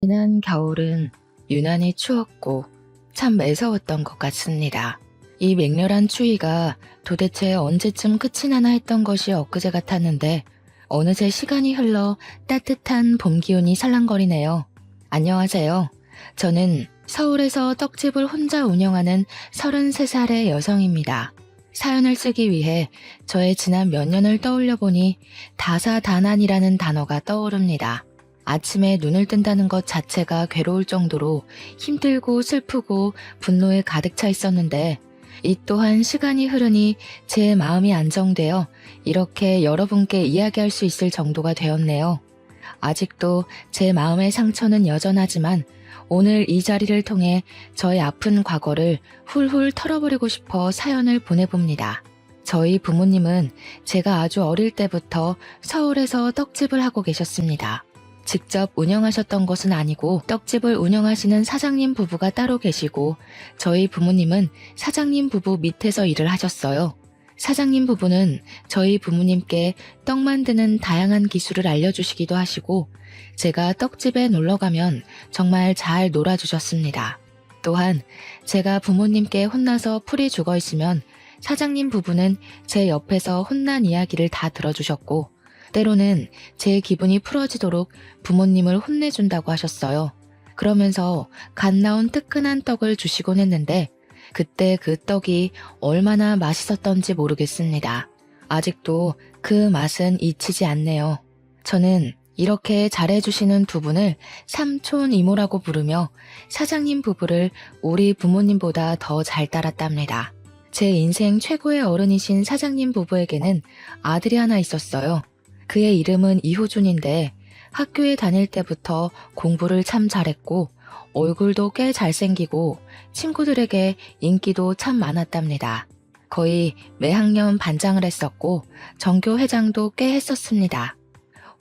지난 겨울은 유난히 추웠고 참 매서웠던 것 같습니다. 이 맹렬한 추위가 도대체 언제쯤 끝이 나나 했던 것이 엊그제 같았는데 어느새 시간이 흘러 따뜻한 봄 기운이 살랑거리네요. 안녕하세요. 저는 서울에서 떡집을 혼자 운영하는 33살의 여성입니다. 사연을 쓰기 위해 저의 지난 몇 년을 떠올려 보니 다사다난이라는 단어가 떠오릅니다. 아침에 눈을 뜬다는 것 자체가 괴로울 정도로 힘들고 슬프고 분노에 가득 차 있었는데 이 또한 시간이 흐르니 제 마음이 안정되어 이렇게 여러분께 이야기할 수 있을 정도가 되었네요. 아직도 제 마음의 상처는 여전하지만 오늘 이 자리를 통해 저의 아픈 과거를 훌훌 털어버리고 싶어 사연을 보내봅니다. 저희 부모님은 제가 아주 어릴 때부터 서울에서 떡집을 하고 계셨습니다. 직접 운영하셨던 것은 아니고 떡집을 운영하시는 사장님 부부가 따로 계시고 저희 부모님은 사장님 부부 밑에서 일을 하셨어요. 사장님 부부는 저희 부모님께 떡 만드는 다양한 기술을 알려주시기도 하시고 제가 떡집에 놀러가면 정말 잘 놀아주셨습니다. 또한 제가 부모님께 혼나서 풀이 죽어 있으면 사장님 부부는 제 옆에서 혼난 이야기를 다 들어주셨고 때로는 제 기분이 풀어지도록 부모님을 혼내준다고 하셨어요. 그러면서 갓 나온 뜨끈한 떡을 주시곤 했는데 그때 그 떡이 얼마나 맛있었던지 모르겠습니다. 아직도 그 맛은 잊히지 않네요. 저는 이렇게 잘해주시는 두 분을 삼촌 이모라고 부르며 사장님 부부를 우리 부모님보다 더 잘 따랐답니다. 제 인생 최고의 어른이신 사장님 부부에게는 아들이 하나 있었어요. 그의 이름은 이호준인데 학교에 다닐 때부터 공부를 참 잘했고 얼굴도 꽤 잘생기고 친구들에게 인기도 참 많았답니다. 거의 매학년 반장을 했었고 전교 회장도 꽤 했었습니다.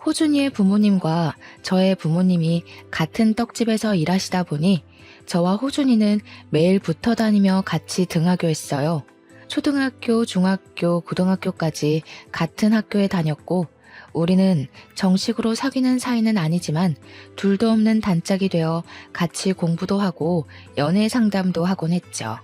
호준이의 부모님과 저의 부모님이 같은 떡집에서 일하시다 보니 저와 호준이는 매일 붙어 다니며 같이 등하교했어요. 초등학교, 중학교, 고등학교까지 같은 학교에 다녔고 우리는 정식으로 사귀는 사이는 아니지만 둘도 없는 단짝이 되어 같이 공부도 하고 연애 상담도 하곤 했죠.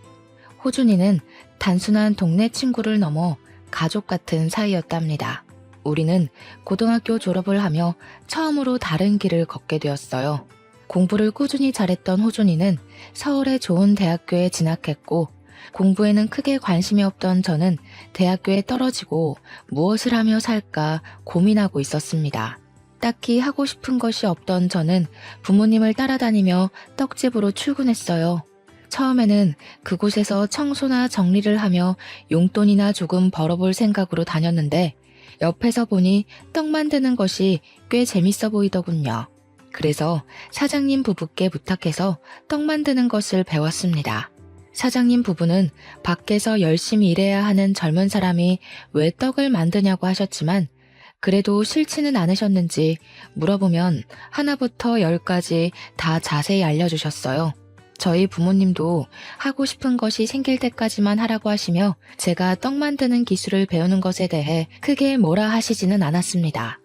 호준이는 단순한 동네 친구를 넘어 가족 같은 사이였답니다. 우리는 고등학교 졸업을 하며 처음으로 다른 길을 걷게 되었어요. 공부를 꾸준히 잘했던 호준이는 서울의 좋은 대학교에 진학했고 공부에는 크게 관심이 없던 저는 대학교에 떨어지고 무엇을 하며 살까 고민하고 있었습니다. 딱히 하고 싶은 것이 없던 저는 부모님을 따라다니며 떡집으로 출근했어요. 처음에는 그곳에서 청소나 정리를 하며 용돈이나 조금 벌어볼 생각으로 다녔는데 옆에서 보니 떡 만드는 것이 꽤 재밌어 보이더군요. 그래서 사장님 부부께 부탁해서 떡 만드는 것을 배웠습니다. 사장님 부부는 밖에서 열심히 일해야 하는 젊은 사람이 왜 떡을 만드냐고 하셨지만 그래도 싫지는 않으셨는지 물어보면 하나부터 10까지 다 자세히 알려주셨어요. 저희 부모님도 하고 싶은 것이 생길 때까지만 하라고 하시며 제가 떡 만드는 기술을 배우는 것에 대해 크게 뭐라 하시지는 않았습니다.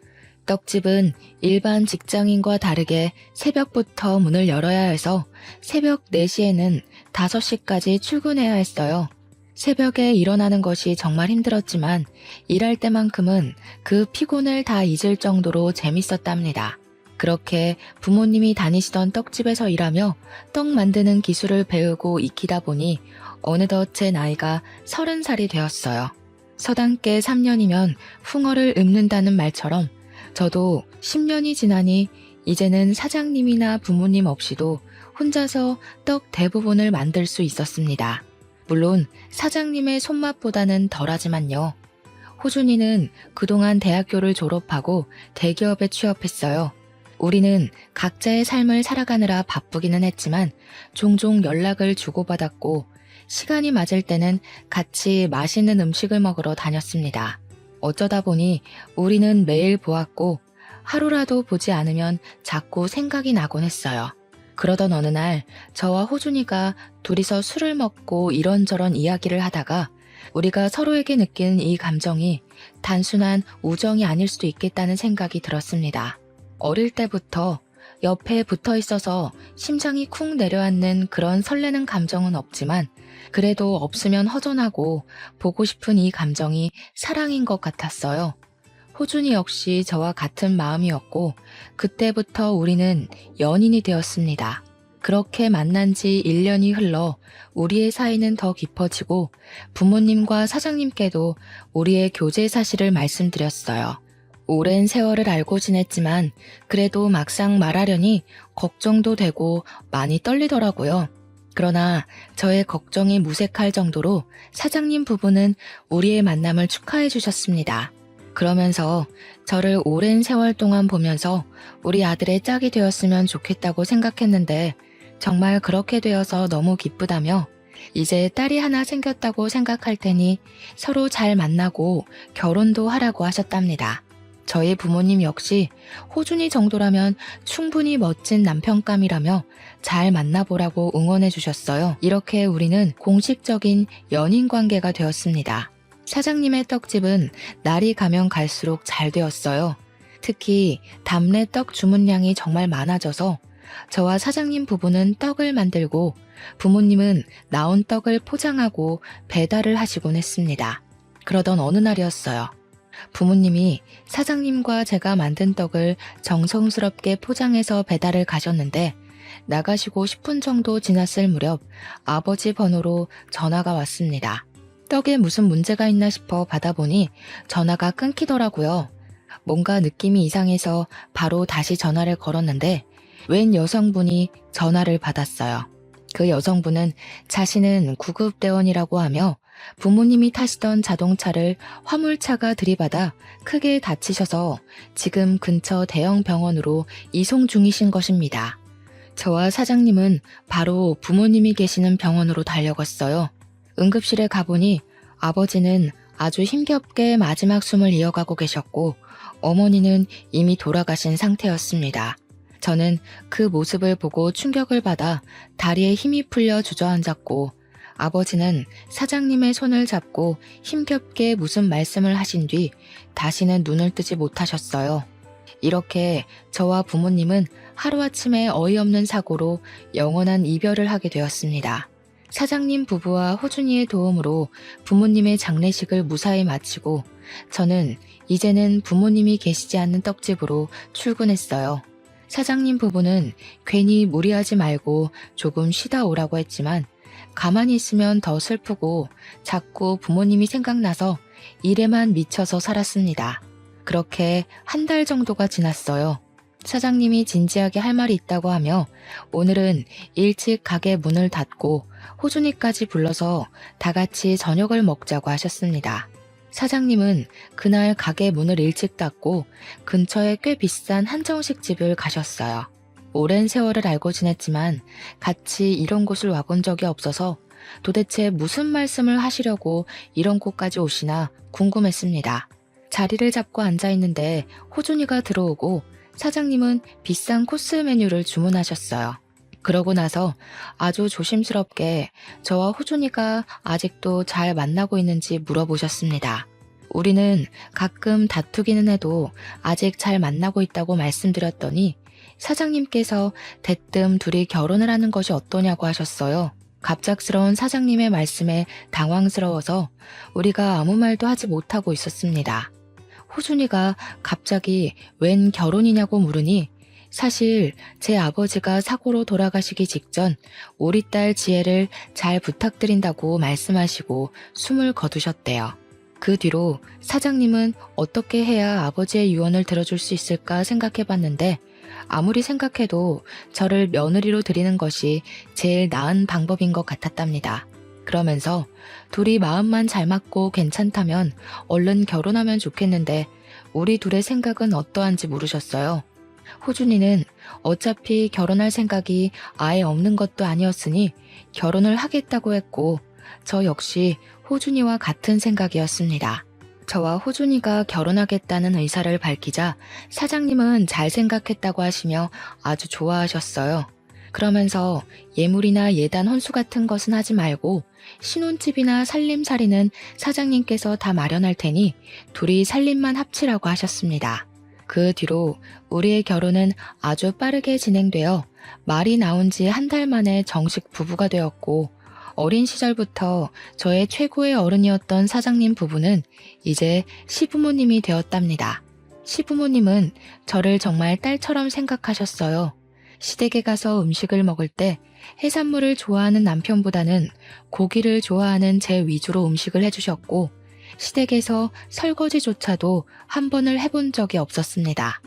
떡집은 일반 직장인과 다르게 새벽부터 문을 열어야 해서 새벽 4시에는 5시까지 출근해야 했어요. 새벽에 일어나는 것이 정말 힘들었지만 일할 때만큼은 그 피곤을 다 잊을 정도로 재밌었답니다. 그렇게 부모님이 다니시던 떡집에서 일하며 떡 만드는 기술을 배우고 익히다 보니 어느덧 제 나이가 30살이 되었어요. 서당께 3년이면 붕어를 읊는다는 말처럼 저도 10년이 지나니 이제는 사장님이나 부모님 없이도 혼자서 떡 대부분을 만들 수 있었습니다. 물론 사장님의 손맛보다는 덜하지만요. 호준이는 그동안 대학교를 졸업하고 대기업에 취업했어요. 우리는 각자의 삶을 살아가느라 바쁘기는 했지만 종종 연락을 주고받았고 시간이 맞을 때는 같이 맛있는 음식을 먹으러 다녔습니다. 어쩌다 보니 우리는 매일 보았고 하루라도 보지 않으면 자꾸 생각이 나곤 했어요. 그러던 어느 날 저와 호준이가 둘이서 술을 먹고 이런저런 이야기를 하다가 우리가 서로에게 느끼는 이 감정이 단순한 우정이 아닐 수도 있겠다는 생각이 들었습니다. 어릴 때부터 옆에 붙어 있어서 심장이 쿵 내려앉는 그런 설레는 감정은 없지만 그래도 없으면 허전하고 보고 싶은 이 감정이 사랑인 것 같았어요. 호준이 역시 저와 같은 마음이었고 그때부터 우리는 연인이 되었습니다. 그렇게 만난 지 1년이 흘러 우리의 사이는 더 깊어지고 부모님과 사장님께도 우리의 교제 사실을 말씀드렸어요. 오랜 세월을 알고 지냈지만 그래도 막상 말하려니 걱정도 되고 많이 떨리더라고요. 그러나 저의 걱정이 무색할 정도로 사장님 부부는 우리의 만남을 축하해 주셨습니다. 그러면서 저를 오랜 세월 동안 보면서 우리 아들의 짝이 되었으면 좋겠다고 생각했는데 정말 그렇게 되어서 너무 기쁘다며 이제 딸이 하나 생겼다고 생각할 테니 서로 잘 만나고 결혼도 하라고 하셨답니다. 저희 부모님 역시 호준이 정도라면 충분히 멋진 남편감이라며 잘 만나보라고 응원해 주셨어요. 이렇게 우리는 공식적인 연인 관계가 되었습니다. 사장님의 떡집은 날이 가면 갈수록 잘 되었어요. 특히 답례 떡 주문량이 정말 많아져서 저와 사장님 부부는 떡을 만들고 부모님은 나온 떡을 포장하고 배달을 하시곤 했습니다. 그러던 어느 날이었어요. 부모님이 사장님과 제가 만든 떡을 정성스럽게 포장해서 배달을 가셨는데 나가시고 10분 정도 지났을 무렵 아버지 번호로 전화가 왔습니다. 떡에 무슨 문제가 있나 싶어 받아보니 전화가 끊기더라고요. 뭔가 느낌이 이상해서 바로 다시 전화를 걸었는데 웬 여성분이 전화를 받았어요. 그 여성분은 자신은 구급대원이라고 하며 부모님이 타시던 자동차를 화물차가 들이받아 크게 다치셔서 지금 근처 대형 병원으로 이송 중이신 것입니다. 저와 사장님은 바로 부모님이 계시는 병원으로 달려갔어요. 응급실에 가보니 아버지는 아주 힘겹게 마지막 숨을 이어가고 계셨고 어머니는 이미 돌아가신 상태였습니다. 저는 그 모습을 보고 충격을 받아 다리에 힘이 풀려 주저앉았고 아버지는 사장님의 손을 잡고 힘겹게 무슨 말씀을 하신 뒤 다시는 눈을 뜨지 못하셨어요. 이렇게 저와 부모님은 하루아침에 어이없는 사고로 영원한 이별을 하게 되었습니다. 사장님 부부와 호준이의 도움으로 부모님의 장례식을 무사히 마치고 저는 이제는 부모님이 계시지 않는 떡집으로 출근했어요. 사장님 부부는 괜히 무리하지 말고 조금 쉬다 오라고 했지만 가만히 있으면 더 슬프고 자꾸 부모님이 생각나서 일에만 미쳐서 살았습니다. 그렇게 한 달 정도가 지났어요. 사장님이 진지하게 할 말이 있다고 하며 오늘은 일찍 가게 문을 닫고 호준이까지 불러서 다 같이 저녁을 먹자고 하셨습니다. 사장님은 그날 가게 문을 일찍 닫고 근처에 꽤 비싼 한정식 집을 가셨어요. 오랜 세월을 알고 지냈지만 같이 이런 곳을 와본 적이 없어서 도대체 무슨 말씀을 하시려고 이런 곳까지 오시나 궁금했습니다. 자리를 잡고 앉아있는데 호준이가 들어오고 사장님은 비싼 코스 메뉴를 주문하셨어요. 그러고 나서 아주 조심스럽게 저와 호준이가 아직도 잘 만나고 있는지 물어보셨습니다. 우리는 가끔 다투기는 해도 아직 잘 만나고 있다고 말씀드렸더니 사장님께서 대뜸 둘이 결혼을 하는 것이 어떠냐고 하셨어요. 갑작스러운 사장님의 말씀에 당황스러워서 우리가 아무 말도 하지 못하고 있었습니다. 호준이가 갑자기 웬 결혼이냐고 물으니 사실 제 아버지가 사고로 돌아가시기 직전 우리 딸 지혜를 잘 부탁드린다고 말씀하시고 숨을 거두셨대요. 그 뒤로 사장님은 어떻게 해야 아버지의 유언을 들어줄 수 있을까 생각해봤는데 아무리 생각해도 저를 며느리로 드리는 것이 제일 나은 방법인 것 같았답니다. 그러면서 둘이 마음만 잘 맞고 괜찮다면 얼른 결혼하면 좋겠는데 우리 둘의 생각은 어떠한지 물으셨어요. 호준이는 어차피 결혼할 생각이 아예 없는 것도 아니었으니 결혼을 하겠다고 했고 저 역시 호준이와 같은 생각이었습니다. 저와 호준이가 결혼하겠다는 의사를 밝히자 사장님은 잘 생각했다고 하시며 아주 좋아하셨어요. 그러면서 예물이나 예단 혼수 같은 것은 하지 말고 신혼집이나 살림살이는 사장님께서 다 마련할 테니 둘이 살림만 합치라고 하셨습니다. 그 뒤로 우리의 결혼은 아주 빠르게 진행되어 말이 나온 지 한 달 만에 정식 부부가 되었고, 어린 시절부터 저의 최고의 어른이었던 사장님 부부는 이제 시부모님이 되었답니다. 시부모님은 저를 정말 딸처럼 생각하셨어요. 시댁에 가서 음식을 먹을 때 해산물을 좋아하는 남편보다는 고기를 좋아하는 제 위주로 음식을 해주셨고, 시댁에서 설거지조차도 한 번을 해본 적이 없었습니다.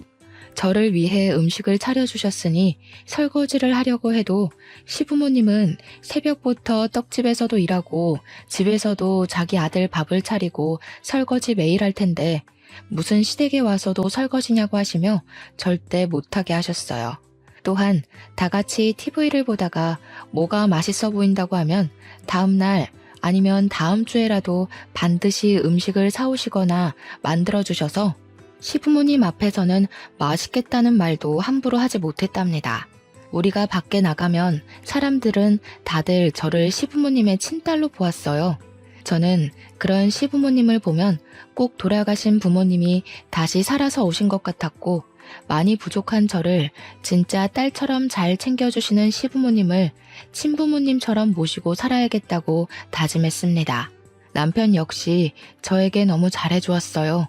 저를 위해 음식을 차려주셨으니 설거지를 하려고 해도 시부모님은 새벽부터 떡집에서도 일하고 집에서도 자기 아들 밥을 차리고 설거지 매일 할 텐데 무슨 시댁에 와서도 설거지냐고 하시며 절대 못하게 하셨어요. 또한 다 같이 TV를 보다가 뭐가 맛있어 보인다고 하면 다음날 아니면 다음 주에라도 반드시 음식을 사오시거나 만들어주셔서 시부모님 앞에서는 맛있겠다는 말도 함부로 하지 못했답니다. 우리가 밖에 나가면 사람들은 다들 저를 시부모님의 친딸로 보았어요. 저는 그런 시부모님을 보면 꼭 돌아가신 부모님이 다시 살아서 오신 것 같았고, 많이 부족한 저를 진짜 딸처럼 잘 챙겨주시는 시부모님을 친부모님처럼 모시고 살아야겠다고 다짐했습니다. 남편 역시 저에게 너무 잘해주었어요.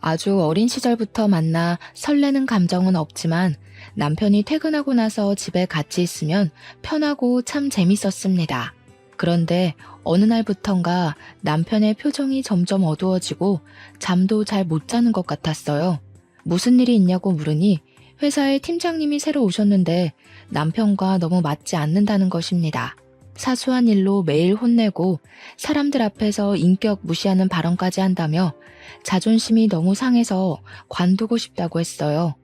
아주 어린 시절부터 만나 설레는 감정은 없지만 남편이 퇴근하고 나서 집에 같이 있으면 편하고 참 재밌었습니다. 그런데 어느 날부턴가 남편의 표정이 점점 어두워지고 잠도 잘 못 자는 것 같았어요. 무슨 일이 있냐고 물으니 회사에 팀장님이 새로 오셨는데 남편과 너무 맞지 않는다는 것입니다. 사소한 일로 매일 혼내고 사람들 앞에서 인격 무시하는 발언까지 한다며 자존심이 너무 상해서 관두고 싶다고 했어요.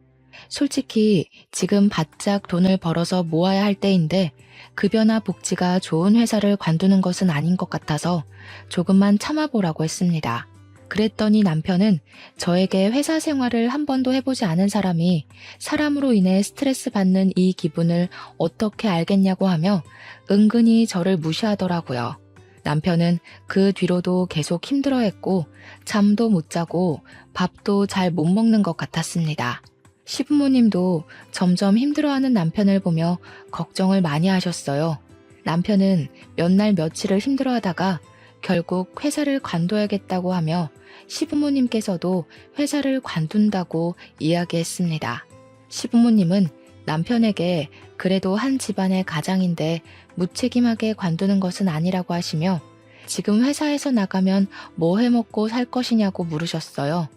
솔직히 지금 바짝 돈을 벌어서 모아야 할 때인데 급여나 복지가 좋은 회사를 관두는 것은 아닌 것 같아서 조금만 참아보라고 했습니다. 그랬더니 남편은 저에게 회사 생활을 한 번도 해보지 않은 사람이 사람으로 인해 스트레스 받는 이 기분을 어떻게 알겠냐고 하며 은근히 저를 무시하더라고요. 남편은 그 뒤로도 계속 힘들어했고 잠도 못 자고 밥도 잘 못 먹는 것 같았습니다. 시부모님도 점점 힘들어하는 남편을 보며 걱정을 많이 하셨어요. 남편은 몇 날 며칠을 힘들어하다가 결국 회사를 관둬야겠다고 하며 시부모님께서도 회사를 관둔다고 이야기했습니다. 시부모님은 남편에게 그래도 한 집안의 가장인데 무책임하게 관두는 것은 아니라고 하시며 지금 회사에서 나가면 뭐 해먹고 살 것이냐고 물으셨어요.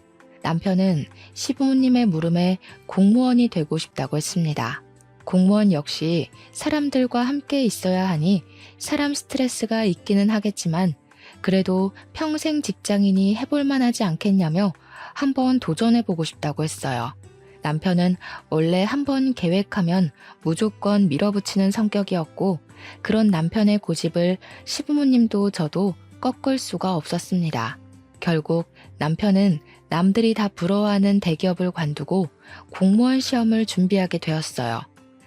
남편은 시부모님의 물음에 공무원이 되고 싶다고 했습니다. 공무원 역시 사람들과 함께 있어야 하니 사람 스트레스가 있기는 하겠지만 그래도 평생 직장인이 해볼 만하지 않겠냐며 한번 도전해보고 싶다고 했어요. 남편은 원래 한번 계획하면 무조건 밀어붙이는 성격이었고 그런 남편의 고집을 시부모님도 저도 꺾을 수가 없었습니다. 결국 남편은 남들이 다 부러워하는 대기업을 관두고 공무원 시험을 준비하게 되었어요.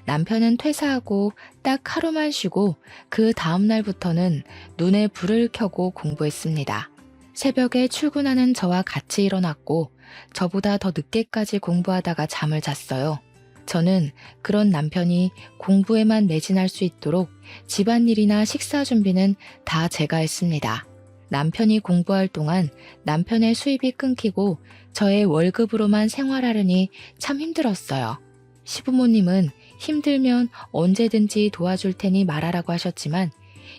남편은 퇴사하고 딱 하루만 쉬고 그 다음 날부터는 눈에 불을 켜고 공부했습니다. 새벽에 출근하는 저와 같이 일어났고 저보다 더 늦게까지 공부하다가 잠을 잤어요. 저는 그런 남편이 공부에만 매진할 수 있도록 집안일이나 식사 준비는 다 제가 했습니다. 남편이 공부할 동안 남편의 수입이 끊기고 저의 월급으로만 생활하려니 참 힘들었어요. 시부모님은 힘들면 언제든지 도와줄 테니 말하라고 하셨지만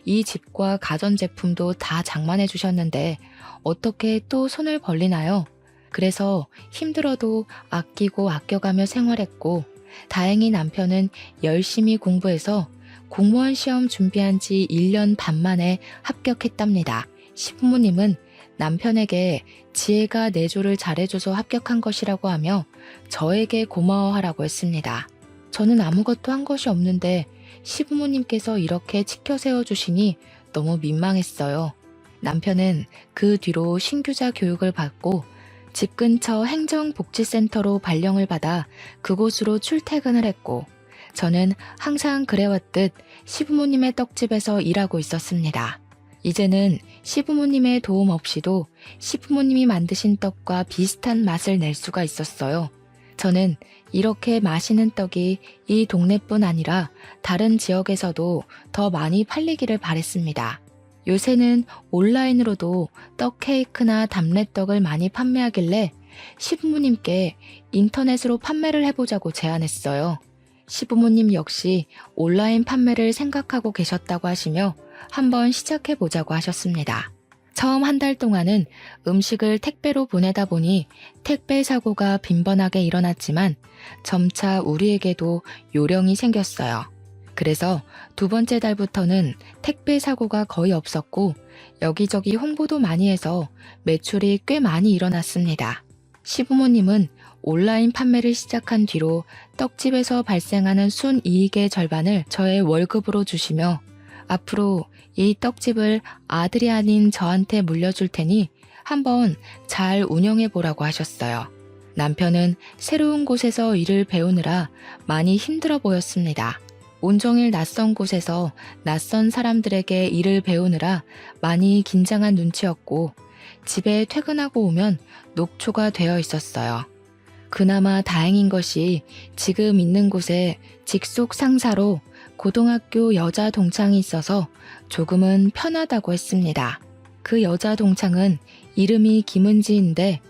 이 집과 가전제품도 다 장만해 주셨는데 어떻게 또 손을 벌리나요? 그래서 힘들어도 아끼고 아껴가며 생활했고 다행히 남편은 열심히 공부해서 공무원 시험 준비한 지 1년 반 만에 합격했답니다. 시부모님은 남편에게 지혜가 내조를 잘해줘서 합격한 것이라고 하며 저에게 고마워하라고 했습니다. 저는 아무것도 한 것이 없는데 시부모님께서 이렇게 치켜 세워주시니 너무 민망했어요. 남편은 그 뒤로 신규자 교육을 받고 집 근처 행정복지센터로 발령을 받아 그곳으로 출퇴근을 했고 저는 항상 그래왔듯 시부모님의 떡집에서 일하고 있었습니다. 이제는 시부모님의 도움 없이도 시부모님이 만드신 떡과 비슷한 맛을 낼 수가 있었어요. 저는 이렇게 맛있는 떡이 이 동네뿐 아니라 다른 지역에서도 더 많이 팔리기를 바랬습니다. 요새는 온라인으로도 떡 케이크나 답례떡을 많이 판매하길래 시부모님께 인터넷으로 판매를 해보자고 제안했어요. 시부모님 역시 온라인 판매를 생각하고 계셨다고 하시며 한번 시작해보자고 하셨습니다. 처음 한 달 동안은 음식을 택배로 보내다 보니 택배 사고가 빈번하게 일어났지만 점차 우리에게도 요령이 생겼어요. 그래서 두 번째 달부터는 택배 사고가 거의 없었고 여기저기 홍보도 많이 해서 매출이 꽤 많이 일어났습니다. 시부모님은 온라인 판매를 시작한 뒤로 떡집에서 발생하는 순이익의 절반을 저의 월급으로 주시며 앞으로 이 떡집을 아들이 아닌 저한테 물려줄 테니 한번 잘 운영해 보라고 하셨어요. 남편은 새로운 곳에서 일을 배우느라 많이 힘들어 보였습니다. 온종일 낯선 곳에서 낯선 사람들에게 일을 배우느라 많이 긴장한 눈치였고 집에 퇴근하고 오면 녹초가 되어 있었어요. 그나마 다행인 것이 지금 있는 곳에 직속 상사로 고등학교 여자 동창이 있어서 조금은 편하다고 했습니다. 그 여자 동창은 이름이 김은지인데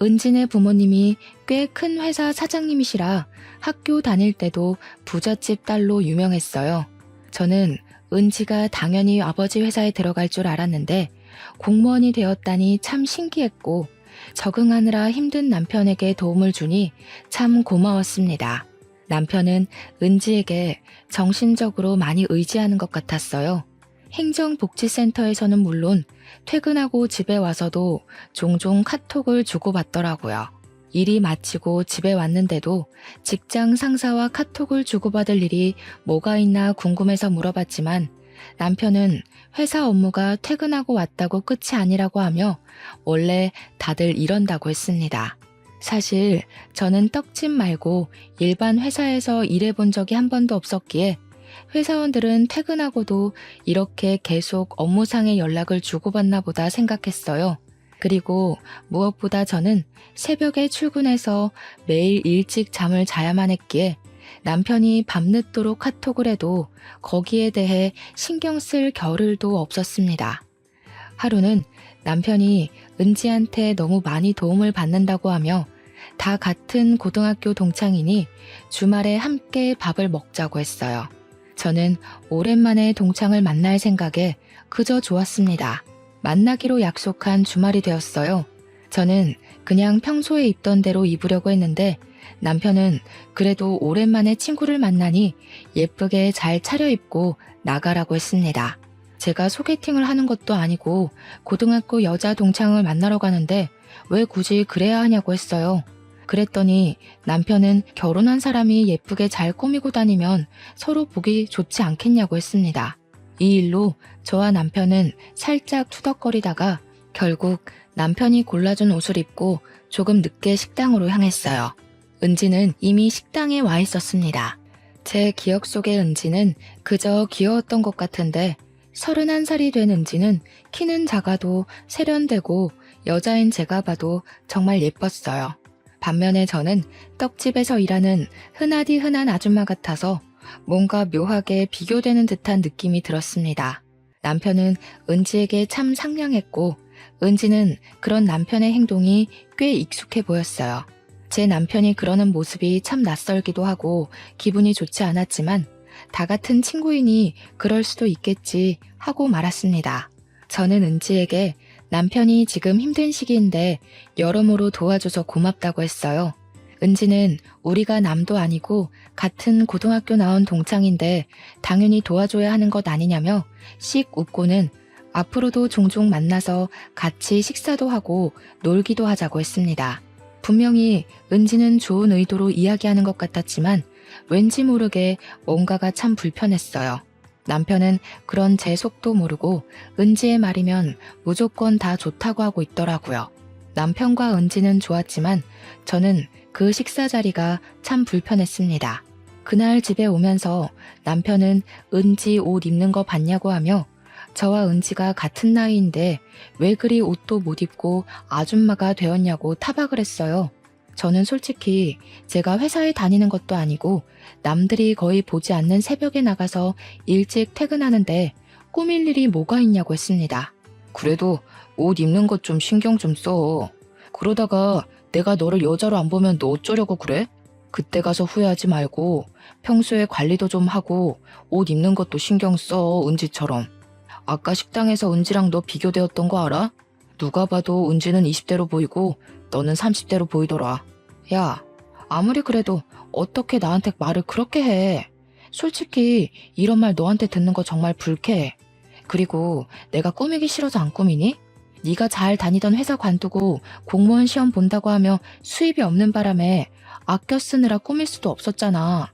은진의 부모님이 꽤 큰 회사 사장님이시라 학교 다닐 때도 부잣집 딸로 유명했어요. 저는 은지가 당연히 아버지 회사에 들어갈 줄 알았는데 공무원이 되었다니 참 신기했고 적응하느라 힘든 남편에게 도움을 주니 참 고마웠습니다. 남편은 은지에게 정신적으로 많이 의지하는 것 같았어요. 행정복지센터에서는 물론 퇴근하고 집에 와서도 종종 카톡을 주고받더라고요. 일이 마치고 집에 왔는데도 직장 상사와 카톡을 주고받을 일이 뭐가 있나 궁금해서 물어봤지만 남편은 회사 업무가 퇴근하고 왔다고 끝이 아니라고 하며 원래 다들 이런다고 했습니다. 사실 저는 떡집 말고 일반 회사에서 일해본 적이 한 번도 없었기에 회사원들은 퇴근하고도 이렇게 계속 업무상의 연락을 주고받나 보다 생각했어요. 그리고 무엇보다 저는 새벽에 출근해서 매일 일찍 잠을 자야만 했기에 남편이 밤늦도록 카톡을 해도 거기에 대해 신경 쓸 겨를도 없었습니다. 하루는 남편이 은지한테 너무 많이 도움을 받는다고 하며 다 같은 고등학교 동창이니 주말에 함께 밥을 먹자고 했어요. 저는 오랜만에 동창을 만날 생각에 그저 좋았습니다. 만나기로 약속한 주말이 되었어요. 저는 그냥 평소에 입던 대로 입으려고 했는데 남편은 그래도 오랜만에 친구를 만나니 예쁘게 잘 차려입고 나가라고 했습니다. 제가 소개팅을 하는 것도 아니고 고등학교 여자 동창을 만나러 가는데 왜 굳이 그래야 하냐고 했어요. 그랬더니 남편은 결혼한 사람이 예쁘게 잘 꾸미고 다니면 서로 보기 좋지 않겠냐고 했습니다. 이 일로 저와 남편은 살짝 투덕거리다가 결국 남편이 골라준 옷을 입고 조금 늦게 식당으로 향했어요. 은지는 이미 식당에 와 있었습니다. 제 기억 속의 은지는 그저 귀여웠던 것 같은데 31살이 된 은지는 키는 작아도 세련되고 여자인 제가 봐도 정말 예뻤어요. 반면에 저는 떡집에서 일하는 흔하디 흔한 아줌마 같아서 뭔가 묘하게 비교되는 듯한 느낌이 들었습니다. 남편은 은지에게 참 상냥했고 은지는 그런 남편의 행동이 꽤 익숙해 보였어요. 제 남편이 그러는 모습이 참 낯설기도 하고 기분이 좋지 않았지만 다 같은 친구이니 그럴 수도 있겠지 하고 말았습니다. 저는 은지에게 남편이 지금 힘든 시기인데 여러모로 도와줘서 고맙다고 했어요. 은지는 우리가 남도 아니고 같은 고등학교 나온 동창인데 당연히 도와줘야 하는 것 아니냐며 씩 웃고는 앞으로도 종종 만나서 같이 식사도 하고 놀기도 하자고 했습니다. 분명히 은지는 좋은 의도로 이야기하는 것 같았지만 왠지 모르게 뭔가가 참 불편했어요. 남편은 그런 제 속도 모르고 은지의 말이면 무조건 다 좋다고 하고 있더라고요. 남편과 은지는 좋았지만 저는 그 식사 자리가 참 불편했습니다. 그날 집에 오면서 남편은 은지 옷 입는 거 봤냐고 하며 저와 은지가 같은 나이인데 왜 그리 옷도 못 입고 아줌마가 되었냐고 타박을 했어요. 저는 솔직히 제가 회사에 다니는 것도 아니고 남들이 거의 보지 않는 새벽에 나가서 일찍 퇴근하는데 꾸밀 일이 뭐가 있냐고 했습니다. 그래도 옷 입는 것 좀 신경 좀 써. 그러다가 내가 너를 여자로 안 보면 너 어쩌려고 그래? 그때 가서 후회하지 말고 평소에 관리도 좀 하고 옷 입는 것도 신경 써, 은지처럼. 아까 식당에서 은지랑 너 비교되었던 거 알아? 누가 봐도 은지는 20대로 보이고 너는 30대로 보이더라. 야, 아무리 그래도 어떻게 나한테 말을 그렇게 해? 솔직히 이런 말 너한테 듣는 거 정말 불쾌해. 그리고 내가 꾸미기 싫어서 안 꾸미니? 네가 잘 다니던 회사 관두고 공무원 시험 본다고 하며 수입이 없는 바람에 아껴 쓰느라 꾸밀 수도 없었잖아.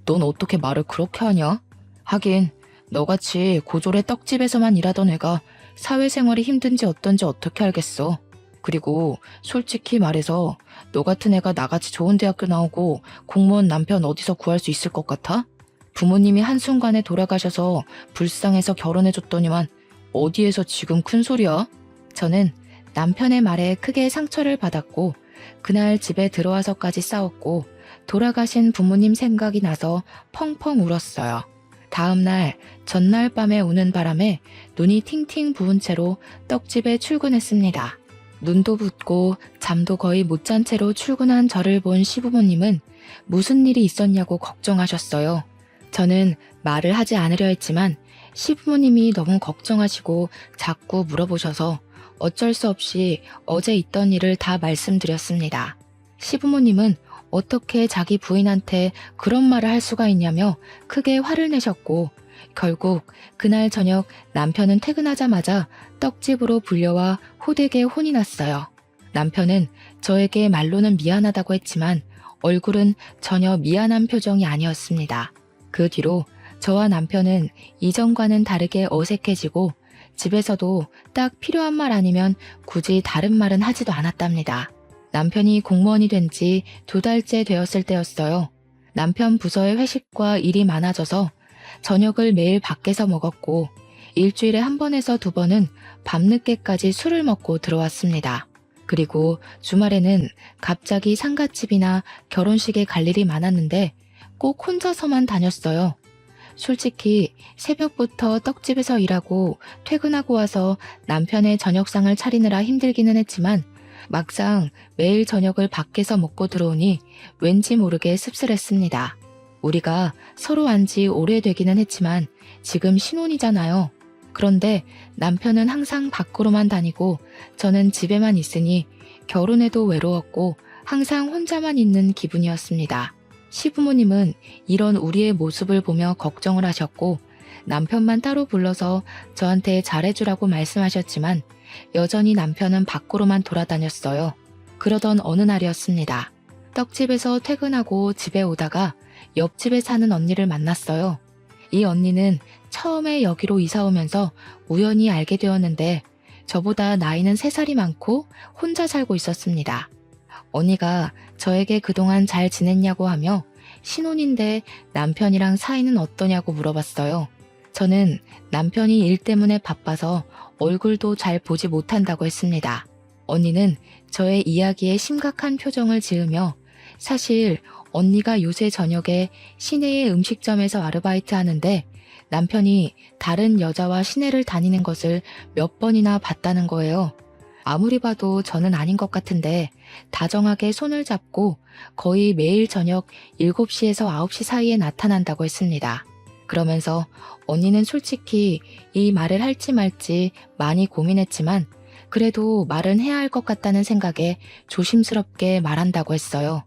넌 어떻게 말을 그렇게 하냐? 하긴 너같이 고졸의 떡집에서만 일하던 애가 사회생활이 힘든지 어떤지 어떻게 알겠어. 그리고 솔직히 말해서 너 같은 애가 나같이 좋은 대학교 나오고 공무원 남편 어디서 구할 수 있을 것 같아? 부모님이 한순간에 돌아가셔서 불쌍해서 결혼해줬더니만 어디에서 지금 큰 소리야? 저는 남편의 말에 크게 상처를 받았고 그날 집에 들어와서까지 싸웠고 돌아가신 부모님 생각이 나서 펑펑 울었어요. 다음날 전날 밤에 우는 바람에 눈이 팅팅 부은 채로 떡집에 출근했습니다. 눈도 붓고 잠도 거의 못 잔 채로 출근한 저를 본 시부모님은 무슨 일이 있었냐고 걱정하셨어요. 저는 말을 하지 않으려 했지만 시부모님이 너무 걱정하시고 자꾸 물어보셔서 어쩔 수 없이 어제 있던 일을 다 말씀드렸습니다. 시부모님은 어떻게 자기 부인한테 그런 말을 할 수가 있냐며 크게 화를 내셨고 결국 그날 저녁 남편은 퇴근하자마자 떡집으로 불려와 호되게 혼이 났어요. 남편은 저에게 말로는 미안하다고 했지만 얼굴은 전혀 미안한 표정이 아니었습니다. 그 뒤로 저와 남편은 이전과는 다르게 어색해지고 집에서도 딱 필요한 말 아니면 굳이 다른 말은 하지도 않았답니다. 남편이 공무원이 된 지 2달째 되었을 때였어요. 남편 부서의 회식과 일이 많아져서 저녁을 매일 밖에서 먹었고 일주일에 1번에서 2번은 밤늦게까지 술을 먹고 들어왔습니다. 그리고 주말에는 갑자기 상가집이나 결혼식에 갈 일이 많았는데 꼭 혼자서만 다녔어요. 솔직히 새벽부터 떡집에서 일하고 퇴근하고 와서 남편의 저녁상을 차리느라 힘들기는 했지만 막상 매일 저녁을 밖에서 먹고 들어오니 왠지 모르게 씁쓸했습니다. 우리가 서로 안 지 오래되기는 했지만 지금 신혼이잖아요. 그런데 남편은 항상 밖으로만 다니고 저는 집에만 있으니 결혼해도 외로웠고 항상 혼자만 있는 기분이었습니다. 시부모님은 이런 우리의 모습을 보며 걱정을 하셨고 남편만 따로 불러서 저한테 잘해주라고 말씀하셨지만 여전히 남편은 밖으로만 돌아다녔어요. 그러던 어느 날이었습니다. 떡집에서 퇴근하고 집에 오다가 옆집에 사는 언니를 만났어요. 이 언니는 처음에 여기로 이사 오면서 우연히 알게 되었는데 저보다 나이는 3살이 많고 혼자 살고 있었습니다. 언니가 저에게 그동안 잘 지냈냐고 하며 신혼인데 남편이랑 사이는 어떠냐고 물어봤어요. 저는 남편이 일 때문에 바빠서 얼굴도 잘 보지 못한다고 했습니다. 언니는 저의 이야기에 심각한 표정을 지으며 사실 언니가 요새 저녁에 시내의 음식점에서 아르바이트 하는데 남편이 다른 여자와 시내를 다니는 것을 몇 번이나 봤다는 거예요. 아무리 봐도 저는 아닌 것 같은데 다정하게 손을 잡고 거의 매일 저녁 7시에서 9시 사이에 나타난다고 했습니다. 그러면서 언니는 솔직히 이 말을 할지 말지 많이 고민했지만 그래도 말은 해야 할 것 같다는 생각에 조심스럽게 말한다고 했어요.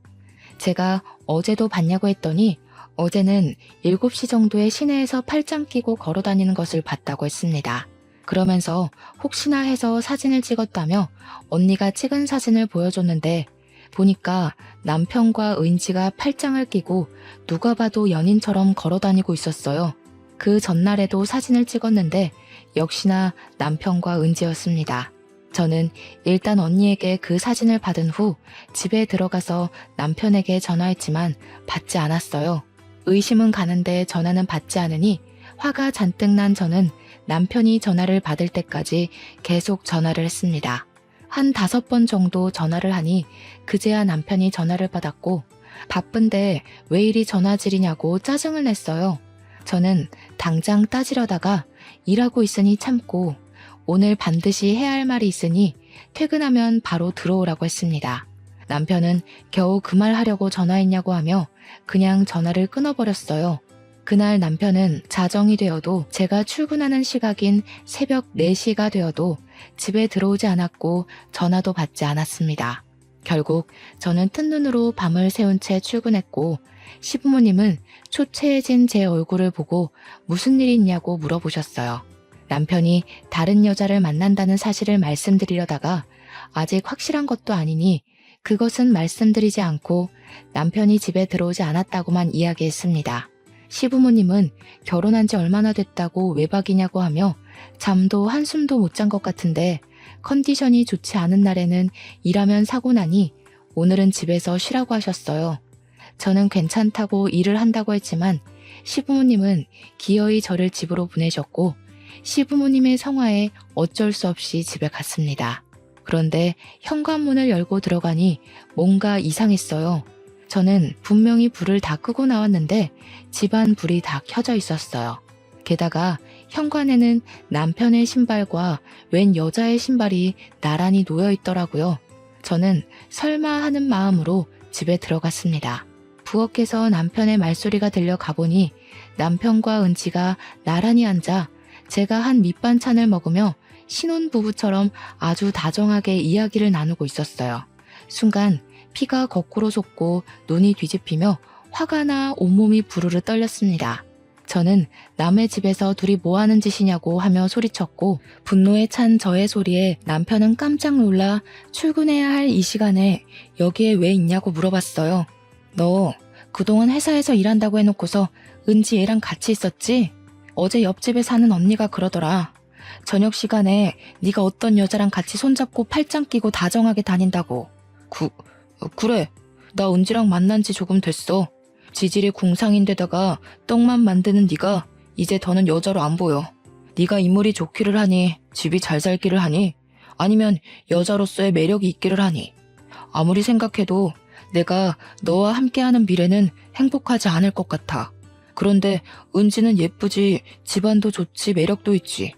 제가 어제도 봤냐고 했더니 어제는 7시 정도에 시내에서 팔짱 끼고 걸어 다니는 것을 봤다고 했습니다. 그러면서 혹시나 해서 사진을 찍었다며 언니가 찍은 사진을 보여줬는데 보니까 남편과 은지가 팔짱을 끼고 누가 봐도 연인처럼 걸어 다니고 있었어요. 그 전날에도 사진을 찍었는데 역시나 남편과 은지였습니다. 저는 일단 언니에게 그 사진을 받은 후 집에 들어가서 남편에게 전화했지만 받지 않았어요. 의심은 가는데 전화는 받지 않으니 화가 잔뜩 난 저는 남편이 전화를 받을 때까지 계속 전화를 했습니다. 한 5번 정도 전화를 하니 그제야 남편이 전화를 받았고 바쁜데 왜 이리 전화질이냐고 짜증을 냈어요. 저는 당장 따지려다가 일하고 있으니 참고 오늘 반드시 해야 할 말이 있으니 퇴근하면 바로 들어오라고 했습니다. 남편은 겨우 그 말 하려고 전화했냐고 하며 그냥 전화를 끊어버렸어요. 그날 남편은 자정이 되어도 제가 출근하는 시각인 새벽 4시가 되어도 집에 들어오지 않았고 전화도 받지 않았습니다. 결국 저는 뜬 눈으로 밤을 새운 채 출근했고 시부모님은 초췌해진 제 얼굴을 보고 무슨 일이 있냐고 물어보셨어요. 남편이 다른 여자를 만난다는 사실을 말씀드리려다가 아직 확실한 것도 아니니 그것은 말씀드리지 않고 남편이 집에 들어오지 않았다고만 이야기했습니다. 시부모님은 결혼한 지 얼마나 됐다고 외박이냐고 하며 잠도 한숨도 못 잔 것 같은데 컨디션이 좋지 않은 날에는 일하면 사고 나니 오늘은 집에서 쉬라고 하셨어요. 저는 괜찮다고 일을 한다고 했지만 시부모님은 기어이 저를 집으로 보내셨고 시부모님의 성화에 어쩔 수 없이 집에 갔습니다. 그런데 현관문을 열고 들어가니 뭔가 이상했어요. 저는 분명히 불을 다 끄고 나왔는데 집안 불이 다 켜져 있었어요. 게다가 현관에는 남편의 신발과 웬 여자의 신발이 나란히 놓여 있더라고요. 저는 설마 하는 마음으로 집에 들어갔습니다. 부엌에서 남편의 말소리가 들려 가보니 남편과 은지가 나란히 앉아 제가 한 밑반찬을 먹으며 신혼부부처럼 아주 다정하게 이야기를 나누고 있었어요. 순간 피가 거꾸로 솟고 눈이 뒤집히며 화가 나 온몸이 부르르 떨렸습니다. 저는 남의 집에서 둘이 뭐하는 짓이냐고 하며 소리쳤고 분노에 찬 저의 소리에 남편은 깜짝 놀라 출근해야 할 이 시간에 여기에 왜 있냐고 물어봤어요. 너 그동안 회사에서 일한다고 해놓고서 은지 얘랑 같이 있었지? 어제 옆집에 사는 언니가 그러더라. 저녁 시간에 네가 어떤 여자랑 같이 손잡고 팔짱 끼고 다정하게 다닌다고. 그래. 나 은지랑 만난 지 조금 됐어. 지질이 궁상인데다가 떡만 만드는 네가 이제 더는 여자로 안 보여. 네가 인물이 좋기를 하니, 집이 잘 살기를 하니, 아니면 여자로서의 매력이 있기를 하니. 아무리 생각해도 내가 너와 함께하는 미래는 행복하지 않을 것 같아. 그런데 은지는 예쁘지, 집안도 좋지, 매력도 있지.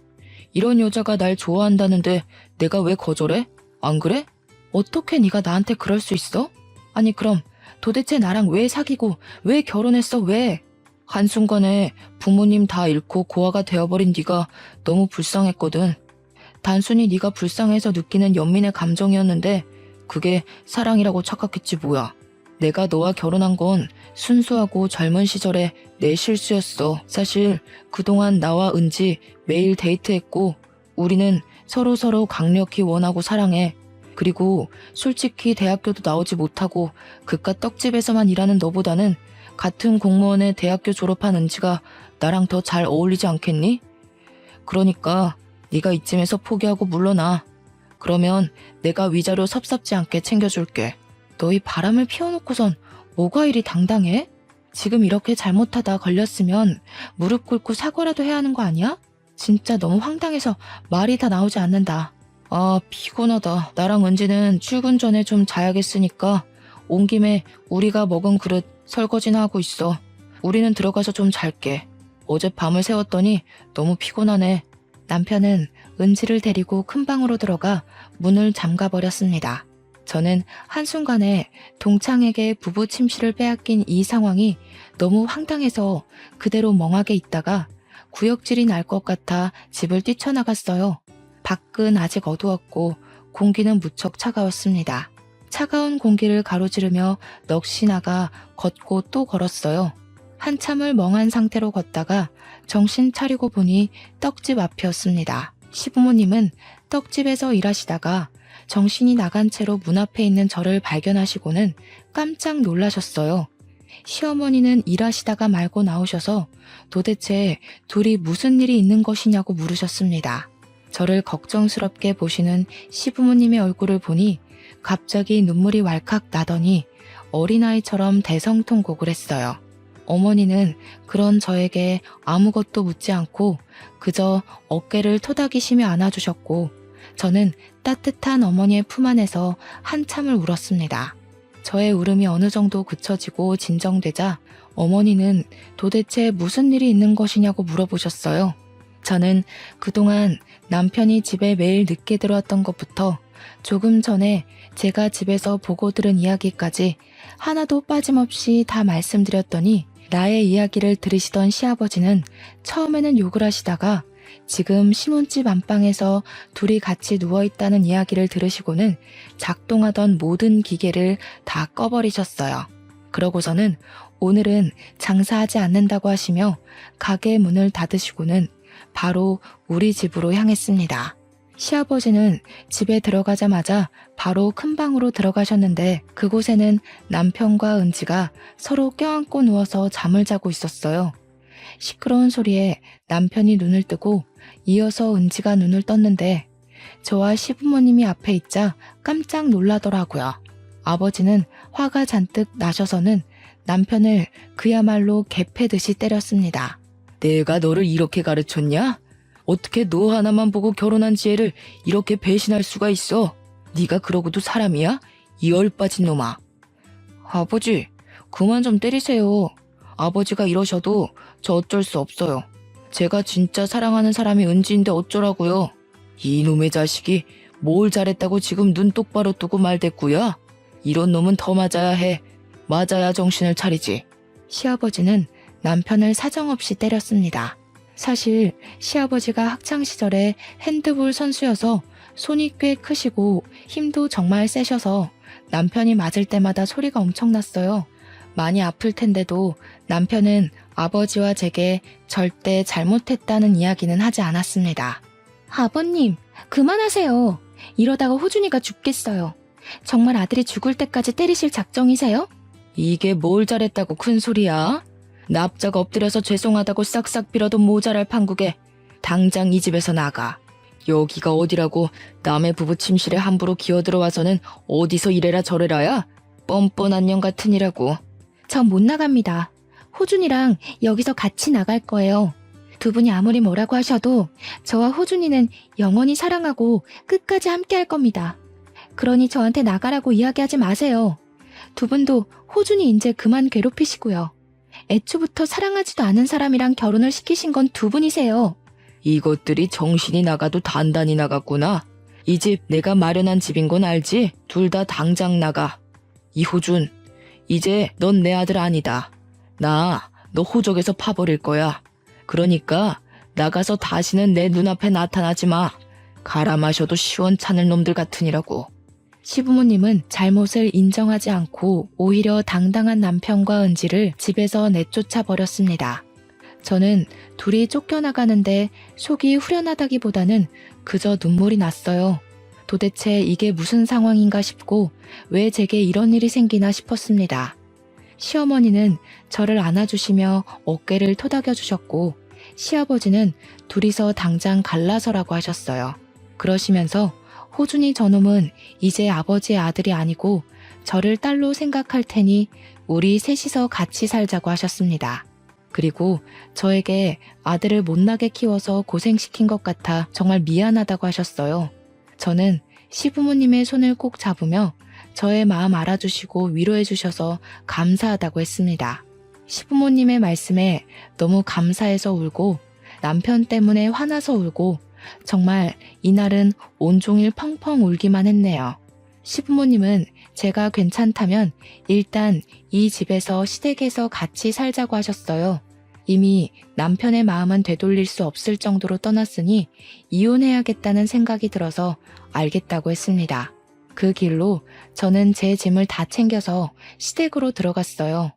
이런 여자가 날 좋아한다는데 내가 왜 거절해? 안 그래? 어떻게 네가 나한테 그럴 수 있어? 아니 그럼 도대체 나랑 왜 사귀고 왜 결혼했어 왜? 한순간에 부모님 다 잃고 고아가 되어버린 네가 너무 불쌍했거든. 단순히 네가 불쌍해서 느끼는 연민의 감정이었는데 그게 사랑이라고 착각했지 뭐야. 내가 너와 결혼한 건 순수하고 젊은 시절의 내 실수였어. 사실 그동안 나와 은지 매일 데이트했고 우리는 서로서로 강력히 원하고 사랑해. 그리고 솔직히 대학교도 나오지 못하고 그깟 떡집에서만 일하는 너보다는 같은 공무원의 대학교 졸업한 은지가 나랑 더 잘 어울리지 않겠니? 그러니까 네가 이쯤에서 포기하고 물러나. 그러면 내가 위자료 섭섭지 않게 챙겨줄게. 너희 바람을 피워놓고선 뭐가 이리 당당해? 지금 이렇게 잘못하다 걸렸으면 무릎 꿇고 사과라도 해야 하는 거 아니야? 진짜 너무 황당해서 말이 다 나오지 않는다. 아, 피곤하다. 나랑 은지는 출근 전에 좀 자야겠으니까 온 김에 우리가 먹은 그릇 설거지나 하고 있어. 우리는 들어가서 좀 잘게. 어제 밤을 새웠더니 너무 피곤하네. 남편은 은지를 데리고 큰 방으로 들어가 문을 잠가버렸습니다. 저는 한순간에 동창에게 부부 침실을 빼앗긴 이 상황이 너무 황당해서 그대로 멍하게 있다가 구역질이 날 것 같아 집을 뛰쳐나갔어요. 밖은 아직 어두웠고 공기는 무척 차가웠습니다. 차가운 공기를 가로지르며 넋이 나가 걷고 또 걸었어요. 한참을 멍한 상태로 걷다가 정신 차리고 보니 떡집 앞이었습니다. 시부모님은 떡집에서 일하시다가 정신이 나간 채로 문 앞에 있는 저를 발견하시고는 깜짝 놀라셨어요. 시어머니는 일하시다가 말고 나오셔서 도대체 둘이 무슨 일이 있는 것이냐고 물으셨습니다. 저를 걱정스럽게 보시는 시부모님의 얼굴을 보니 갑자기 눈물이 왈칵 나더니 어린아이처럼 대성통곡을 했어요. 어머니는 그런 저에게 아무것도 묻지 않고 그저 어깨를 토닥이시며 안아주셨고 저는 따뜻한 어머니의 품 안에서 한참을 울었습니다. 저의 울음이 어느 정도 그쳐지고 진정되자 어머니는 도대체 무슨 일이 있는 것이냐고 물어보셨어요. 저는 그동안 남편이 집에 매일 늦게 들어왔던 것부터 조금 전에 제가 집에서 보고 들은 이야기까지 하나도 빠짐없이 다 말씀드렸더니 나의 이야기를 들으시던 시아버지는 처음에는 욕을 하시다가 지금 신혼집 안방에서 둘이 같이 누워있다는 이야기를 들으시고는 작동하던 모든 기계를 다 꺼버리셨어요. 그러고서는 오늘은 장사하지 않는다고 하시며 가게 문을 닫으시고는 바로 우리 집으로 향했습니다. 시아버지는 집에 들어가자마자 바로 큰 방으로 들어가셨는데 그곳에는 남편과 은지가 서로 껴안고 누워서 잠을 자고 있었어요. 시끄러운 소리에 남편이 눈을 뜨고 이어서 은지가 눈을 떴는데 저와 시부모님이 앞에 있자 깜짝 놀라더라고요. 아버지는 화가 잔뜩 나셔서는 남편을 그야말로 개패듯이 때렸습니다. 내가 너를 이렇게 가르쳤냐? 어떻게 너 하나만 보고 결혼한 지혜를 이렇게 배신할 수가 있어? 네가 그러고도 사람이야? 이 얼빠진 놈아. 아버지, 그만 좀 때리세요. 아버지가 이러셔도 저 어쩔 수 없어요. 제가 진짜 사랑하는 사람이 은지인데 어쩌라고요. 이놈의 자식이 뭘 잘했다고 지금 눈 똑바로 뜨고 말댔구야. 이런 놈은 더 맞아야 해. 맞아야 정신을 차리지. 시아버지는 남편을 사정없이 때렸습니다. 사실 시아버지가 학창시절에 핸드볼 선수여서 손이 꽤 크시고 힘도 정말 세셔서 남편이 맞을 때마다 소리가 엄청났어요. 많이 아플 텐데도 남편은 아버지와 제게 절대 잘못했다는 이야기는 하지 않았습니다. 아버님, 그만하세요. 이러다가 호준이가 죽겠어요. 정말 아들이 죽을 때까지 때리실 작정이세요? 이게 뭘 잘했다고 큰 소리야? 납작 엎드려서 죄송하다고 싹싹 빌어도 모자랄 판국에 당장 이 집에서 나가. 여기가 어디라고 남의 부부 침실에 함부로 기어들어와서는 어디서 이래라 저래라야? 뻔뻔한 년 같으니라고. 전 못 나갑니다. 호준이랑 여기서 같이 나갈 거예요. 두 분이 아무리 뭐라고 하셔도 저와 호준이는 영원히 사랑하고 끝까지 함께 할 겁니다. 그러니 저한테 나가라고 이야기하지 마세요. 두 분도 호준이 이제 그만 괴롭히시고요. 애초부터 사랑하지도 않은 사람이랑 결혼을 시키신 건 두 분이세요. 이것들이 정신이 나가도 단단히 나갔구나. 이 집 내가 마련한 집인 건 알지? 둘 다 당장 나가. 이호준, 이제 넌 내 아들 아니다. 나 너 호적에서 파버릴 거야. 그러니까 나가서 다시는 내 눈앞에 나타나지 마. 갈아 마셔도 시원찮을 놈들 같으니라고. 시부모님은 잘못을 인정하지 않고 오히려 당당한 남편과 은지를 집에서 내쫓아 버렸습니다. 저는 둘이 쫓겨나가는데 속이 후련하다기보다는 그저 눈물이 났어요. 도대체 이게 무슨 상황인가 싶고 왜 제게 이런 일이 생기나 싶었습니다. 시어머니는 저를 안아주시며 어깨를 토닥여 주셨고 시아버지는 둘이서 당장 갈라서라고 하셨어요. 그러시면서 호준이 저놈은 이제 아버지의 아들이 아니고 저를 딸로 생각할 테니 우리 셋이서 같이 살자고 하셨습니다. 그리고 저에게 아들을 못나게 키워서 고생시킨 것 같아 정말 미안하다고 하셨어요. 저는 시부모님의 손을 꼭 잡으며 저의 마음 알아주시고 위로해 주셔서 감사하다고 했습니다. 시부모님의 말씀에 너무 감사해서 울고 남편 때문에 화나서 울고 정말 이날은 온종일 펑펑 울기만 했네요. 시부모님은 제가 괜찮다면 일단 이 집에서 시댁에서 같이 살자고 하셨어요. 이미 남편의 마음은 되돌릴 수 없을 정도로 떠났으니 이혼해야겠다는 생각이 들어서 알겠다고 했습니다. 그 길로 저는 제 짐을 다 챙겨서 시댁으로 들어갔어요.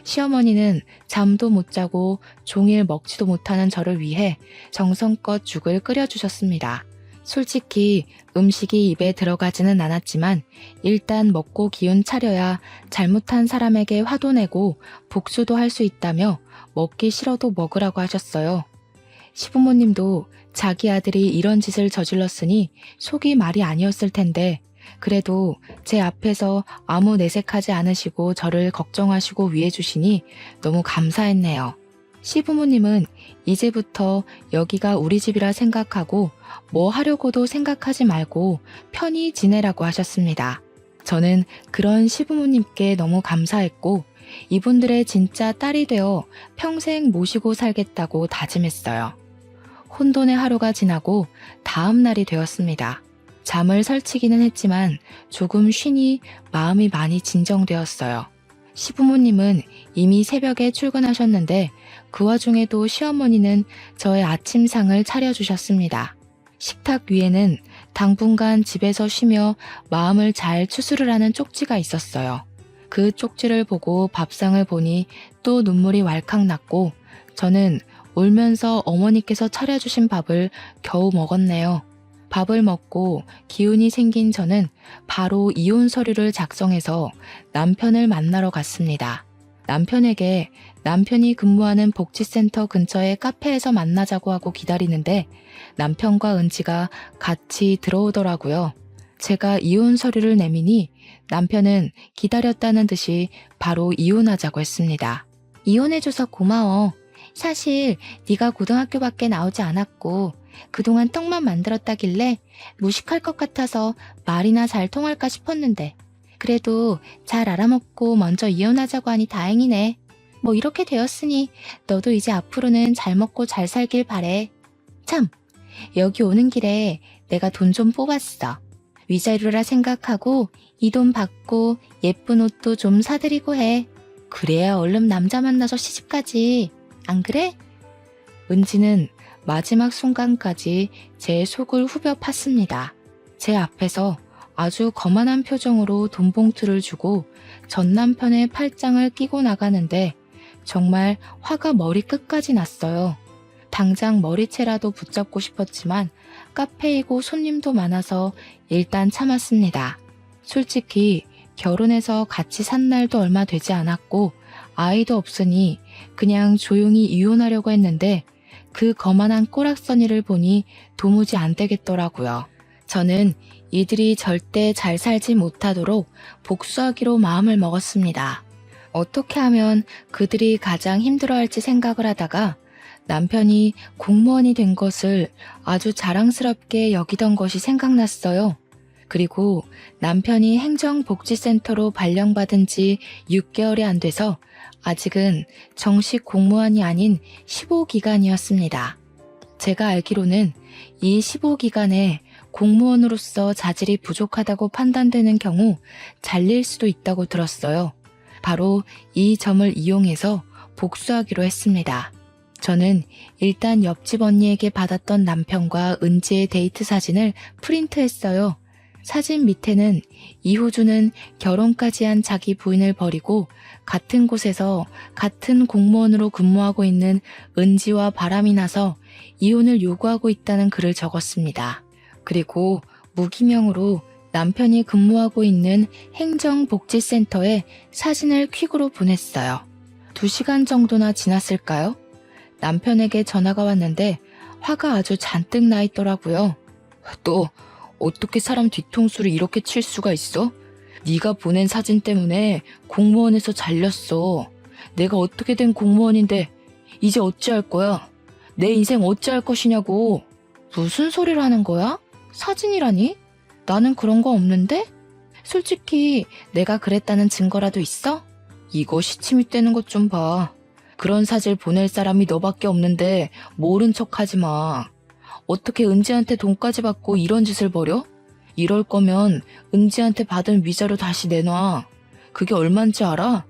시어머니는 잠도 못 자고 종일 먹지도 못하는 저를 위해 정성껏 죽을 끓여주셨습니다. 솔직히 음식이 입에 들어가지는 않았지만 일단 먹고 기운 차려야 잘못한 사람에게 화도 내고 복수도 할 수 있다며 먹기 싫어도 먹으라고 하셨어요. 시부모님도 자기 아들이 이런 짓을 저질렀으니 속이 말이 아니었을 텐데 그래도 제 앞에서 아무 내색하지 않으시고 저를 걱정하시고 위해 주시니 너무 감사했네요. 시부모님은 이제부터 여기가 우리 집이라 생각하고 뭐 하려고도 생각하지 말고 편히 지내라고 하셨습니다. 저는 그런 시부모님께 너무 감사했고 이분들의 진짜 딸이 되어 평생 모시고 살겠다고 다짐했어요. 혼돈의 하루가 지나고 다음 날이 되었습니다. 잠을 설치기는 했지만 조금 쉬니 마음이 많이 진정되었어요. 시부모님은 이미 새벽에 출근하셨는데 그 와중에도 시어머니는 저의 아침상을 차려주셨습니다. 식탁 위에는 당분간 집에서 쉬며 마음을 잘 추스르라는 쪽지가 있었어요. 그 쪽지를 보고 밥상을 보니 또 눈물이 왈칵 났고 저는 울면서 어머니께서 차려주신 밥을 겨우 먹었네요. 밥을 먹고 기운이 생긴 저는 바로 이혼 서류를 작성해서 남편을 만나러 갔습니다. 남편에게 남편이 근무하는 복지센터 근처의 카페에서 만나자고 하고 기다리는데 남편과 은지가 같이 들어오더라고요. 제가 이혼 서류를 내미니 남편은 기다렸다는 듯이 바로 이혼하자고 했습니다. 이혼해줘서 고마워. 사실 네가 고등학교밖에 나오지 않았고 그동안 떡만 만들었다길래 무식할 것 같아서 말이나 잘 통할까 싶었는데 그래도 잘 알아먹고 먼저 이혼하자고 하니 다행이네. 뭐 이렇게 되었으니 너도 이제 앞으로는 잘 먹고 잘 살길 바래. 참, 여기 오는 길에 내가 돈 좀 뽑았어. 위자료라 생각하고 이 돈 받고 예쁜 옷도 좀 사드리고 해. 그래야 얼른 남자 만나서 시집가지. 안 그래? 은지는 마지막 순간까지 제 속을 후벼 팠습니다. 제 앞에서 아주 거만한 표정으로 돈봉투를 주고 전 남편의 팔짱을 끼고 나가는데 정말 화가 머리 끝까지 났어요. 당장 머리채라도 붙잡고 싶었지만 카페이고 손님도 많아서 일단 참았습니다. 솔직히 결혼해서 같이 산 날도 얼마 되지 않았고 아이도 없으니 그냥 조용히 이혼하려고 했는데 그 거만한 꼬락서니를 보니 도무지 안 되겠더라고요. 저는 이들이 절대 잘 살지 못하도록 복수하기로 마음을 먹었습니다. 어떻게 하면 그들이 가장 힘들어할지 생각을 하다가 남편이 공무원이 된 것을 아주 자랑스럽게 여기던 것이 생각났어요. 그리고 남편이 행정복지센터로 발령받은 지 6개월이 안 돼서 아직은 정식 공무원이 아닌 15기간이었습니다. 제가 알기로는 이 15기간에 공무원으로서 자질이 부족하다고 판단되는 경우 잘릴 수도 있다고 들었어요. 바로 이 점을 이용해서 복수하기로 했습니다. 저는 일단 옆집 언니에게 받았던 남편과 은지의 데이트 사진을 프린트했어요. 사진 밑에는 이호주는 결혼까지 한 자기 부인을 버리고 같은 곳에서 같은 공무원으로 근무하고 있는 은지와 바람이 나서 이혼을 요구하고 있다는 글을 적었습니다. 그리고 무기명으로 남편이 근무하고 있는 행정복지센터에 사진을 퀵으로 보냈어요. 2시간 정도나 지났을까요? 남편에게 전화가 왔는데 화가 아주 잔뜩 나 있더라고요. 너 어떻게 사람 뒤통수를 이렇게 칠 수가 있어? 네가 보낸 사진 때문에 공무원에서 잘렸어. 내가 어떻게 된 공무원인데 이제 어찌할 거야? 내 인생 어찌할 것이냐고. 무슨 소리를 하는 거야? 사진이라니? 나는 그런 거 없는데? 솔직히 내가 그랬다는 증거라도 있어? 이거 시침이 떼는 것 좀 봐. 그런 사진 보낼 사람이 너밖에 없는데 모른 척하지 마. 어떻게 은지한테 돈까지 받고 이런 짓을 벌여? 이럴 거면 은지한테 받은 위자료 다시 내놔. 그게 얼만지 알아?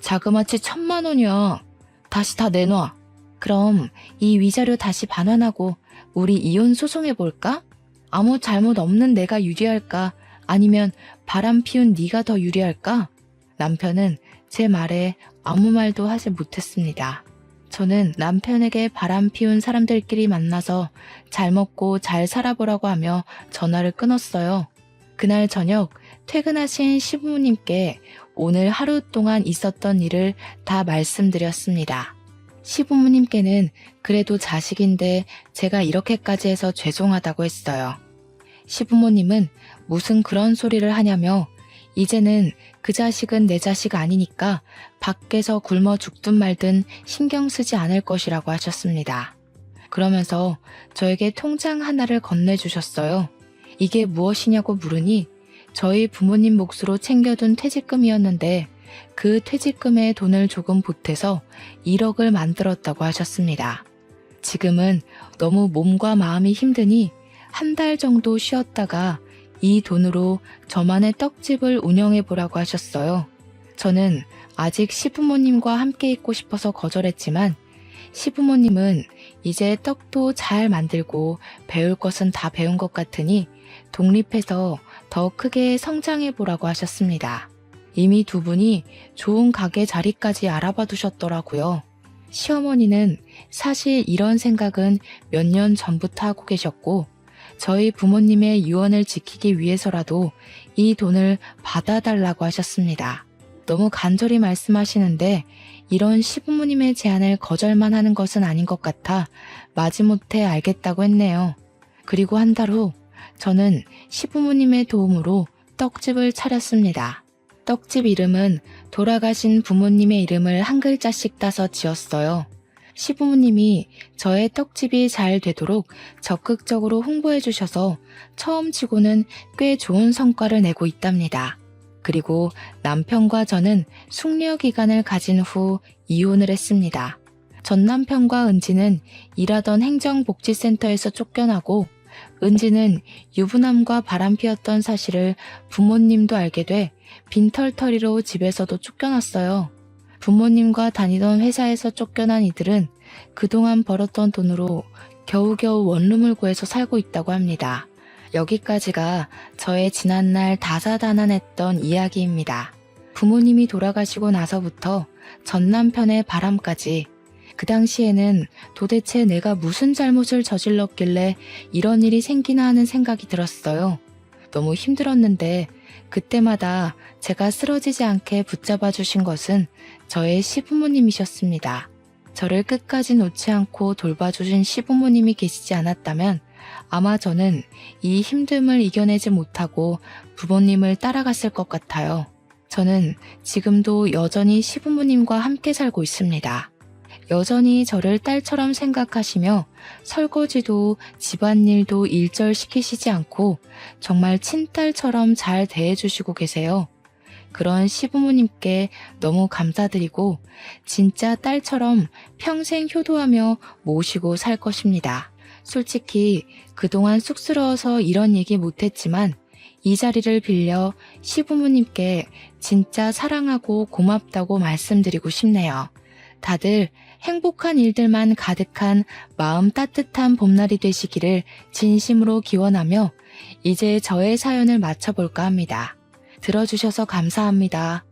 자그마치 1,000만 원이야. 다시 다 내놔. 그럼 이 위자료 다시 반환하고 우리 이혼 소송해볼까? 아무 잘못 없는 내가 유리할까? 아니면 바람 피운 네가 더 유리할까? 남편은 제 말에 아무 말도 하지 못했습니다. 저는 남편에게 바람 피운 사람들끼리 만나서 잘 먹고 잘 살아보라고 하며 전화를 끊었어요. 그날 저녁 퇴근하신 시부모님께 오늘 하루 동안 있었던 일을 다 말씀드렸습니다. 시부모님께는 그래도 자식인데 제가 이렇게까지 해서 죄송하다고 했어요. 시부모님은 무슨 그런 소리를 하냐며 이제는 그 자식은 내 자식 아니니까 밖에서 굶어 죽든 말든 신경 쓰지 않을 것이라고 하셨습니다. 그러면서 저에게 통장 하나를 건네주셨어요. 이게 무엇이냐고 물으니 저희 부모님 몫으로 챙겨둔 퇴직금이었는데 그 퇴직금에 돈을 조금 보태서 1억을 만들었다고 하셨습니다. 지금은 너무 몸과 마음이 힘드니 한 달 정도 쉬었다가 이 돈으로 저만의 떡집을 운영해 보라고 하셨어요. 저는 아직 시부모님과 함께 있고 싶어서 거절했지만 시부모님은 이제 떡도 잘 만들고 배울 것은 다 배운 것 같으니 독립해서 더 크게 성장해 보라고 하셨습니다. 이미 두 분이 좋은 가게 자리까지 알아봐 두셨더라고요. 시어머니는 사실 이런 생각은 몇 년 전부터 하고 계셨고 저희 부모님의 유언을 지키기 위해서라도 이 돈을 받아달라고 하셨습니다. 너무 간절히 말씀하시는데 이런 시부모님의 제안을 거절만 하는 것은 아닌 것 같아 마지못해 알겠다고 했네요. 그리고 한 달 후 저는 시부모님의 도움으로 떡집을 차렸습니다. 떡집 이름은 돌아가신 부모님의 이름을 한 글자씩 따서 지었어요. 시부모님이 저의 떡집이 잘 되도록 적극적으로 홍보해 주셔서 처음 치고는 꽤 좋은 성과를 내고 있답니다. 그리고 남편과 저는 숙려 기간을 가진 후 이혼을 했습니다. 전 남편과 은지는 일하던 행정복지센터에서 쫓겨나고 은지는 유부남과 바람피웠던 사실을 부모님도 알게 돼 빈털터리로 집에서도 쫓겨났어요. 부모님과 다니던 회사에서 쫓겨난 이들은 그동안 벌었던 돈으로 겨우겨우 원룸을 구해서 살고 있다고 합니다. 여기까지가 저의 지난날 다사다난했던 이야기입니다. 부모님이 돌아가시고 나서부터 전 남편의 바람까지 그 당시에는 도대체 내가 무슨 잘못을 저질렀길래 이런 일이 생기나 하는 생각이 들었어요. 너무 힘들었는데 그때마다 제가 쓰러지지 않게 붙잡아 주신 것은 저의 시부모님이셨습니다. 저를 끝까지 놓지 않고 돌봐주신 시부모님이 계시지 않았다면 아마 저는 이 힘듦을 이겨내지 못하고 부모님을 따라갔을 것 같아요. 저는 지금도 여전히 시부모님과 함께 살고 있습니다. 여전히 저를 딸처럼 생각하시며 설거지도 집안일도 일절시키시지 않고 정말 친딸처럼 잘 대해주시고 계세요. 그런 시부모님께 너무 감사드리고 진짜 딸처럼 평생 효도하며 모시고 살 것입니다. 솔직히 그동안 쑥스러워서 이런 얘기 못했지만 이 자리를 빌려 시부모님께 진짜 사랑하고 고맙다고 말씀드리고 싶네요. 다들 행복한 일들만 가득한 마음 따뜻한 봄날이 되시기를 진심으로 기원하며 이제 저의 사연을 마쳐볼까 합니다. 들어주셔서 감사합니다.